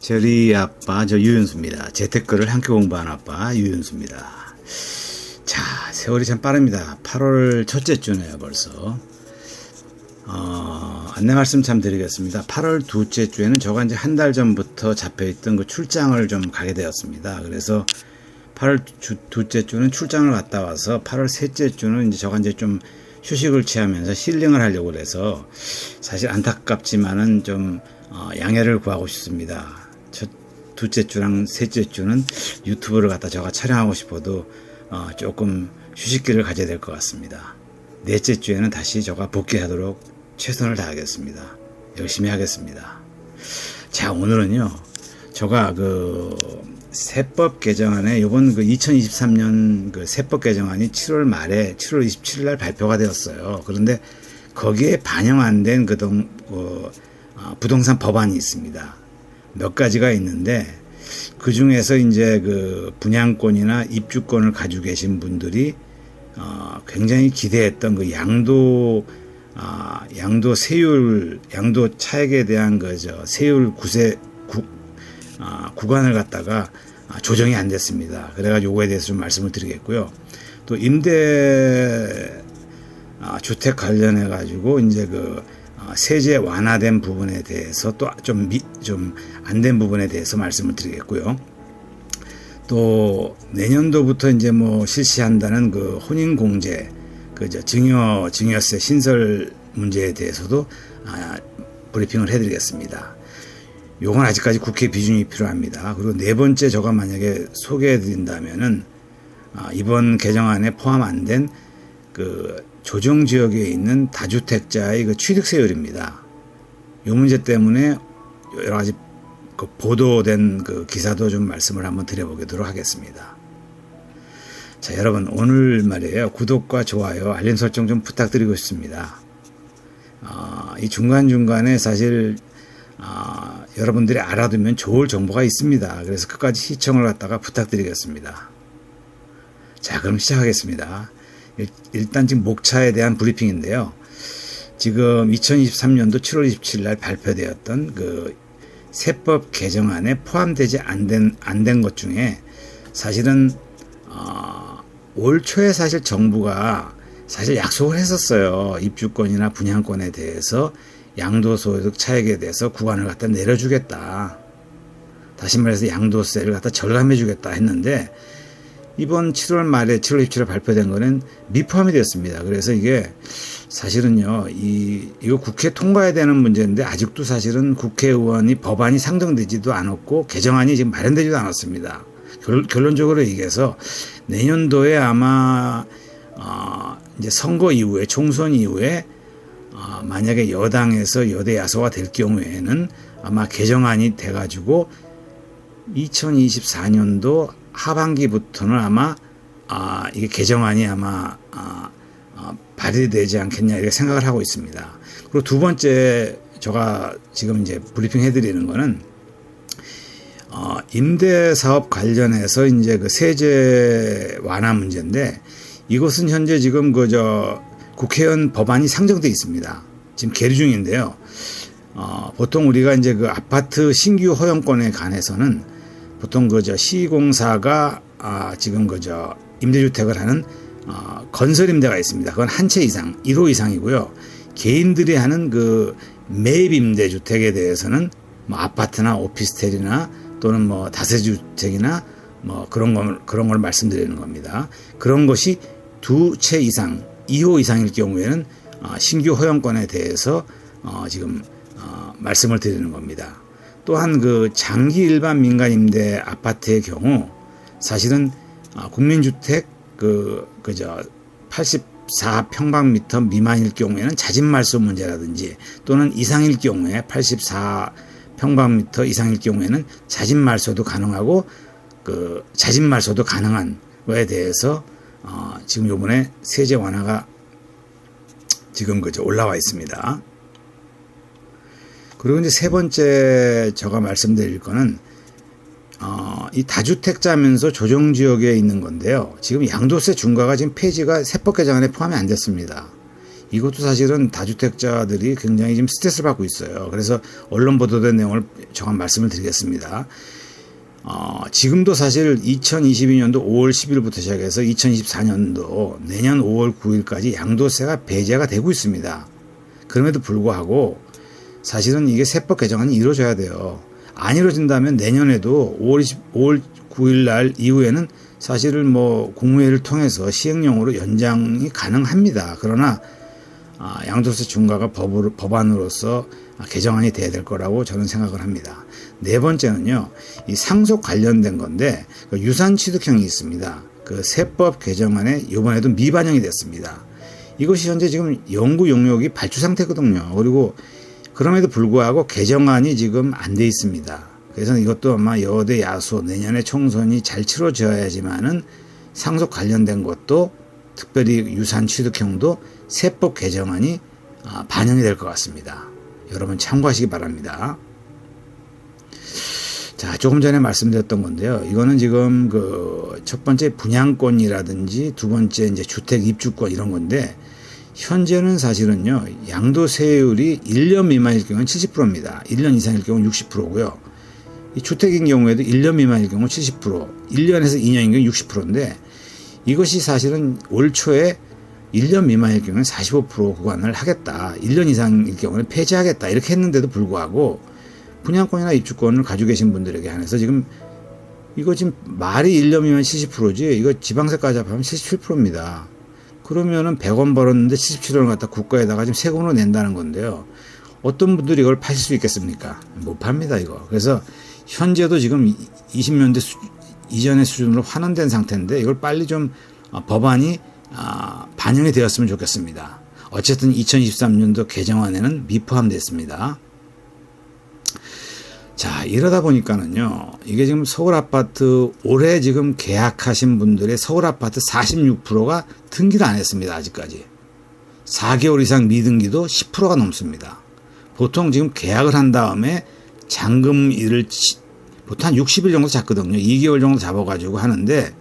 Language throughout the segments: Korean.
저리 아빠 저 유윤수입니다. 재테크를 함께 공부하는 아빠 유윤수입니다. 자, 세월이 참 빠릅니다. 8월 첫째 주네요 벌써. 안내 말씀 참 드리겠습니다. 8월 둘째 주에는 저가 이제 한 달 전부터 잡혀있던 그 출장을 좀 가게 되었습니다. 그래서 8월 둘째 주는 출장을 갔다 와서 8월 셋째 주는 이제 저가 이제 좀 휴식을 취하면서 힐링을 하려고 해서 사실 안타깝지만은 좀 양해를 구하고 싶습니다. 둘째 주랑 셋째 주는 유튜브를 갖다 저가 촬영하고 싶어도 조금 휴식기를 가져야 될 것 같습니다. 넷째 주에는 다시 저가 복귀하도록 최선을 다하겠습니다. 열심히 하겠습니다. 자, 오늘은요, 저가 그 세법 개정안에 요번 그 2023년 그 세법 개정안이 7월 말에 7월 27일 날 발표가 되었어요. 그런데 거기에 반영 안 된 부동산 법안이 있습니다. 몇 가지가 있는데 그 중에서 이제 그 분양권이나 입주권을 가지고 계신 분들이 굉장히 기대했던 그 양도 세율, 양도 차액에 대한 세율 구간을 갖다가 조정이 안 됐습니다. 그래가지고 요거에 대해서 좀 말씀을 드리겠고요. 또 임대 주택 관련해 가지고 이제 그 세제 완화된 부분에 대해서 또 좀 안 된 부분에 대해서 말씀을 드리겠고요. 또 내년도부터 이제 뭐 실시한다는 그 혼인공제, 증여세 신설 문제에 대해서도 브리핑을 해드리겠습니다. 요건 아직까지 국회 비준이 필요합니다. 그리고 네 번째 저가 만약에 소개해드린다면은 이번 개정안에 포함 안 된 그 조정 지역에 있는 다주택자의 그 취득세율입니다. 이 문제 때문에 여러 가지 그 보도된 그 기사도 좀 말씀을 한번 드려보도록 하겠습니다. 자, 여러분 오늘 말이에요. 구독과 좋아요, 알림 설정 좀 부탁드리고 싶습니다. 이 중간중간에 사실 여러분들이 알아두면 좋을 정보가 있습니다. 그래서 끝까지 시청을 갖다가 부탁드리겠습니다. 자, 그럼 시작하겠습니다. 일단 지금 목차에 대한 브리핑인데요. 지금 2023년도 7월 27일 날 발표되었던 그 세법 개정안에 포함되지 안 된 것 중에 사실은 올 초에 사실 정부가 사실 약속을 했었어요. 입주권이나 분양권에 대해서 양도소득 차액에 대해서 구간을 갖다 내려주겠다. 다시 말해서 양도세를 갖다 절감해 주겠다 했는데 이번 7월 말에 7월 27일 발표된 거는 미포함이 되었습니다. 그래서 이게 사실은요, 이거 국회 통과해야 되는 문제인데 아직도 사실은 국회의원이 법안이 상정되지도 않았고 개정안이 지금 마련되지도 않았습니다. 결론적으로 얘기해서 내년도에 아마 이제 선거 이후에 총선 이후에 만약에 여당에서 여대 야소가 될 경우에는 아마 개정안이 돼가지고 2024년도 하반기부터는 아마 이게 개정안이 아마 발의되지 않겠냐 이렇게 생각을 하고 있습니다. 그리고 두 번째 제가 지금 이제 브리핑 해드리는 거는 임대사업 관련해서 이제 그 세제 완화 문제인데 이것은 현재 지금 국회의원 법안이 상정돼 있습니다. 지금 계류 중인데요. 보통 우리가 이제 그 아파트 신규 허용권에 관해서는 보통 시공사가 지금 임대주택을 하는 건설 임대가 있습니다. 그건 한 채 이상, 1호 이상이고요. 개인들이 하는 그 매입 임대 주택에 대해서는 뭐 아파트나 오피스텔이나 또는 뭐 다세주택이나 뭐 그런 걸 말씀드리는 겁니다. 그런 것이 두 채 이상, 2호 이상일 경우에는 신규 허용권에 대해서 지금 말씀을 드리는 겁니다. 또한 그 장기 일반 민간 임대 아파트의 경우 사실은 국민주택 84평방미터 미만일 경우에는 자진말소 문제라든지 또는 이상일 경우에 84평방미터 이상일 경우에는 자진말소도 가능하고 그 자진말소도 가능한 거에 대해서 지금 요번에 세제 완화가 지금 올라와 있습니다. 그리고 이제 세 번째 제가 말씀드릴 거는 이 다주택자면서 조정지역에 있는 건데요. 지금 양도세 중과가 지금 폐지가 세법 개정안에 포함이 안 됐습니다. 이것도 사실은 다주택자들이 굉장히 지금 스트레스를 받고 있어요. 그래서 언론 보도된 내용을 조금 말씀을 드리겠습니다. 지금도 사실 2022년도 5월 10일부터 시작해서 2024년도 내년 5월 9일까지 양도세가 배제가 되고 있습니다. 그럼에도 불구하고 사실은 이게 세법 개정안이 이루어져야 돼요. 안 이루어진다면 내년에도 5월 9일 날 이후에는 사실은 뭐 국무회의를 통해서 시행령으로 연장이 가능합니다. 그러나 양도세 중과가 법안으로서 개정안이 돼야 될 거라고 저는 생각을 합니다. 네 번째는요, 이 상속 관련된 건데 유산 취득형이 있습니다. 그 세법 개정안에 이번에도 미반영이 됐습니다. 이것이 현재 지금 연구 용역이 발주 상태거든요. 그리고 그럼에도 불구하고 개정안이 지금 안 돼 있습니다. 그래서 이것도 아마 여대 야소 내년에 총선이 잘 치러져야지만은 상속 관련된 것도 특별히 유산 취득형도 세법 개정안이 반영이 될 것 같습니다. 여러분 참고하시기 바랍니다. 자, 조금 전에 말씀드렸던 건데요. 이거는 지금 그 첫 번째 분양권이라든지 두 번째 이제 주택 입주권 이런 건데 현재는 사실은요, 양도세율이 1년 미만일 경우는 70%입니다. 1년 이상일 경우는 60%고요. 이 주택인 경우에도 1년 미만일 경우 70%, 1년에서 2년인 경우 60%인데 이것이 사실은 올 초에 1년 미만일 경우는 45% 구간을 하겠다. 1년 이상일 경우는 폐지하겠다. 이렇게 했는데도 불구하고 분양권이나 입주권을 가지고 계신 분들에게 한해서 지금 이거 지금 말이 1년 미만 70%지 이거 지방세까지 합하면 77%입니다. 그러면은 100원 벌었는데 77원을 갖다 국가에다가 지금 세금으로 낸다는 건데요. 어떤 분들이 이걸 파실 수 있겠습니까? 못 팝니다, 이거. 그래서 현재도 지금 20년대 이전의 수준으로 환원된 상태인데 이걸 빨리 좀 법안이 반영이 되었으면 좋겠습니다. 어쨌든 2023년도 개정안에는 미포함됐습니다. 자, 이러다 보니까는요, 이게 지금 서울 아파트 올해 지금 계약하신 분들의 서울 아파트 46%가 등기를 안 했습니다, 아직까지. 4개월 이상 미등기도 10%가 넘습니다. 보통 지금 계약을 한 다음에 잔금일을 보통 한 60일 정도 잡거든요. 2개월 정도 잡아가지고 하는데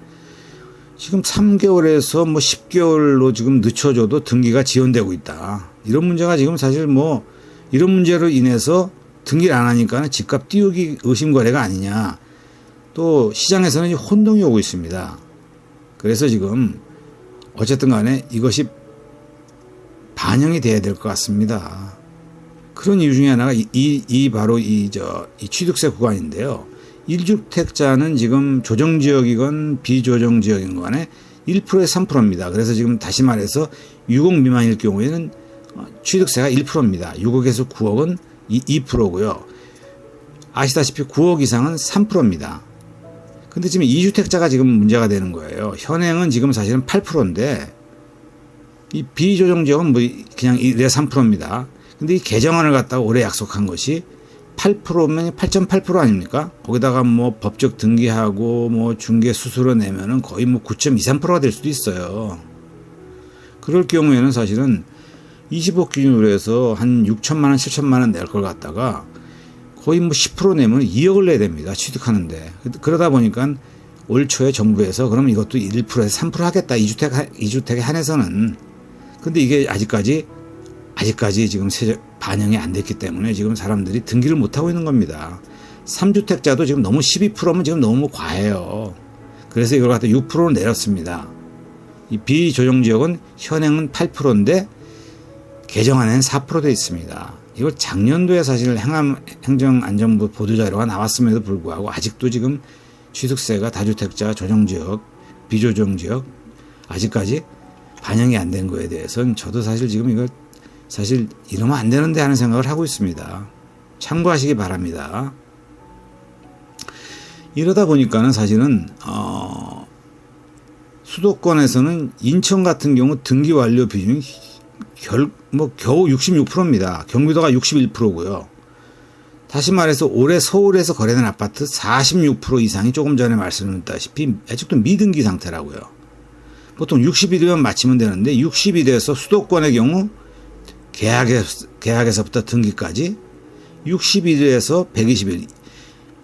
지금 3개월에서 뭐 10개월로 지금 늦춰줘도 등기가 지연되고 있다. 이런 문제가 지금 사실 뭐 이런 문제로 인해서 등기를 안 하니까 집값 띄우기 의심거래가 아니냐. 또 시장에서는 혼동이 오고 있습니다. 그래서 지금 어쨌든 간에 이것이 반영이 돼야 될 것 같습니다. 그런 이유 중에 하나가 바로 이 취득세 구간인데요. 1주택자는 지금 조정지역이건 비조정지역인 간에 1%에서 3%입니다. 그래서 지금 다시 말해서 6억 미만일 경우에는 취득세가 1%입니다. 6억에서 9억은 2%고요. 아시다시피 9억 이상은 3%입니다. 근데 지금 2주택자가 지금 문제가 되는 거예요. 현행은 지금 사실은 8%인데 이 비조정지역은 뭐 그냥 3%입니다. 근데 이 개정안을 갖다가 올해 약속한 것이 8%면 8.8% 아닙니까? 거기다가 뭐 법적 등기하고 뭐 중개 수수료 내면은 거의 뭐 9.23%가 될 수도 있어요. 그럴 경우에는 사실은 20억 기준으로 해서 한 6천만 원, 7천만 원 낼 걸 갖다가 거의 뭐 10% 내면 2억을 내야 됩니다. 취득하는데. 그러다 보니까 올 초에 정부에서 그럼 이것도 1%에서 3% 하겠다. 2주택에 한해서는. 근데 이게 아직까지 지금 반영이 안 됐기 때문에 지금 사람들이 등기를 못 하고 있는 겁니다. 3주택자도 지금 너무 12%면 지금 너무 과해요. 그래서 이걸 갖다 6%로 내렸습니다. 이 비조정지역은 현행은 8%인데 개정안에는 4% 되어 있습니다. 이걸 작년도에 사실 행정안전부 보도자료가 나왔음에도 불구하고 아직도 지금 취득세가 다주택자 조정지역, 비조정지역 아직까지 반영이 안 된 거에 대해서는 저도 사실 지금 이걸 사실 이러면 안 되는데 하는 생각을 하고 있습니다. 참고하시기 바랍니다. 이러다 보니까는 사실은 수도권에서는 인천 같은 경우 등기 완료 비중이 겨우 66%입니다. 경기도가 61%고요. 다시 말해서 올해 서울에서 거래된 아파트 46% 이상이 조금 전에 말씀드렸다시피 아직도 미등기 상태라고요. 보통 60일이면 마치면 되는데 60일에서 수도권의 경우 계약에서부터 등기까지 60일에서 120일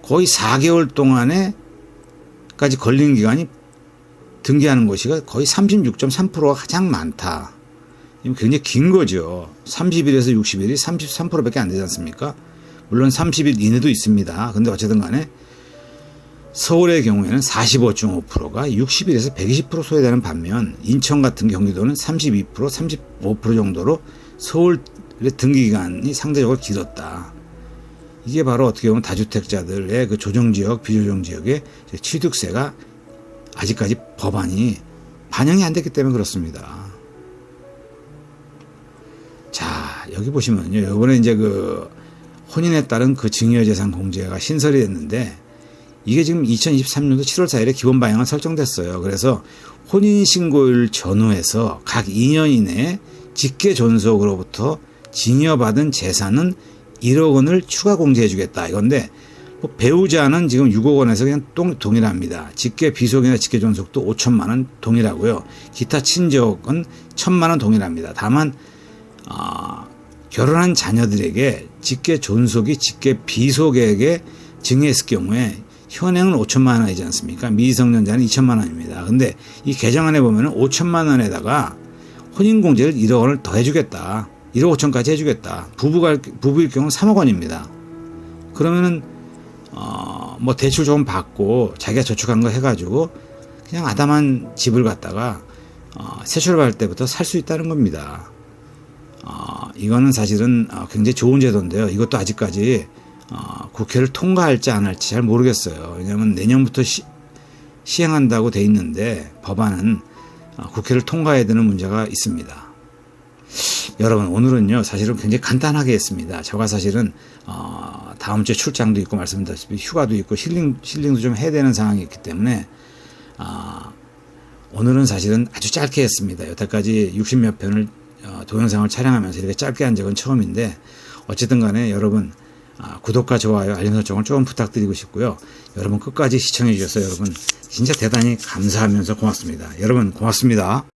거의 4개월 동안에까지 걸리는 기간이 등기하는 것이 거의 36.3%가 가장 많다. 이건 굉장히 긴 거죠. 30일에서 60일이 33%밖에 안 되지 않습니까? 물론 30일 이내도 있습니다. 근데 어쨌든 간에 서울의 경우에는 45.5%가 60일에서 120% 소요되는 반면 인천 같은 경기도는 32%, 35% 정도로 서울의 등기기간이 상대적으로 길었다. 이게 바로 어떻게 보면 다주택자들의 그 조정지역, 비조정지역의 취득세가 아직까지 법안이 반영이 안 됐기 때문에 그렇습니다. 자, 여기 보시면요. 이번에 이제 그 혼인에 따른 그 증여재산 공제가 신설이 됐는데 이게 지금 2023년도 7월 4일에 기본 방향은 설정됐어요. 그래서 혼인신고일 전후에서 각 2년 이내에 직계존속으로부터 증여받은 재산은 1억 원을 추가 공제해 주겠다 이건데 뭐 배우자는 지금 6억 원에서 그냥 동일합니다. 직계 비속이나 직계 존속도 5천만 원 동일하고요. 기타 친족은 1,000만 원 동일합니다. 다만 결혼한 자녀들에게 직계 존속이 직계 비속에게 증여했을 경우에 현행은 5천만 원이지 않습니까? 미성년자는 2천만 원입니다. 근데 이 개정안에 보면은 5천만 원에다가 혼인공제를 1억 원을 더 해주겠다. 1억 5천까지 해주겠다. 부부일 경우는 3억 원입니다. 그러면은 뭐 대출 좀 받고 자기가 저축한 거 해가지고 그냥 아담한 집을 갖다가 세출받을 때부터 살 수 있다는 겁니다. 이거는 사실은 굉장히 좋은 제도인데요. 이것도 아직까지 국회를 통과할지 안 할지 잘 모르겠어요. 왜냐하면 내년부터 시행한다고 돼 있는데 법안은 국회를 통과해야 되는 문제가 있습니다. 여러분 오늘은요 사실은 굉장히 간단하게 했습니다. 제가 사실은 다음 주에 출장도 있고 말씀드렸다시피 휴가도 있고 힐링도 좀 해야 되는 상황이 있기 때문에 오늘은 사실은 아주 짧게 했습니다. 여태까지 60몇 편을 동영상을 촬영하면서 이렇게 짧게 한 적은 처음인데 어쨌든 간에 여러분 구독과 좋아요 알림 설정을 조금 부탁드리고 싶고요. 여러분 끝까지 시청해 주셔서 여러분 진짜 대단히 감사하면서 고맙습니다. 여러분 고맙습니다.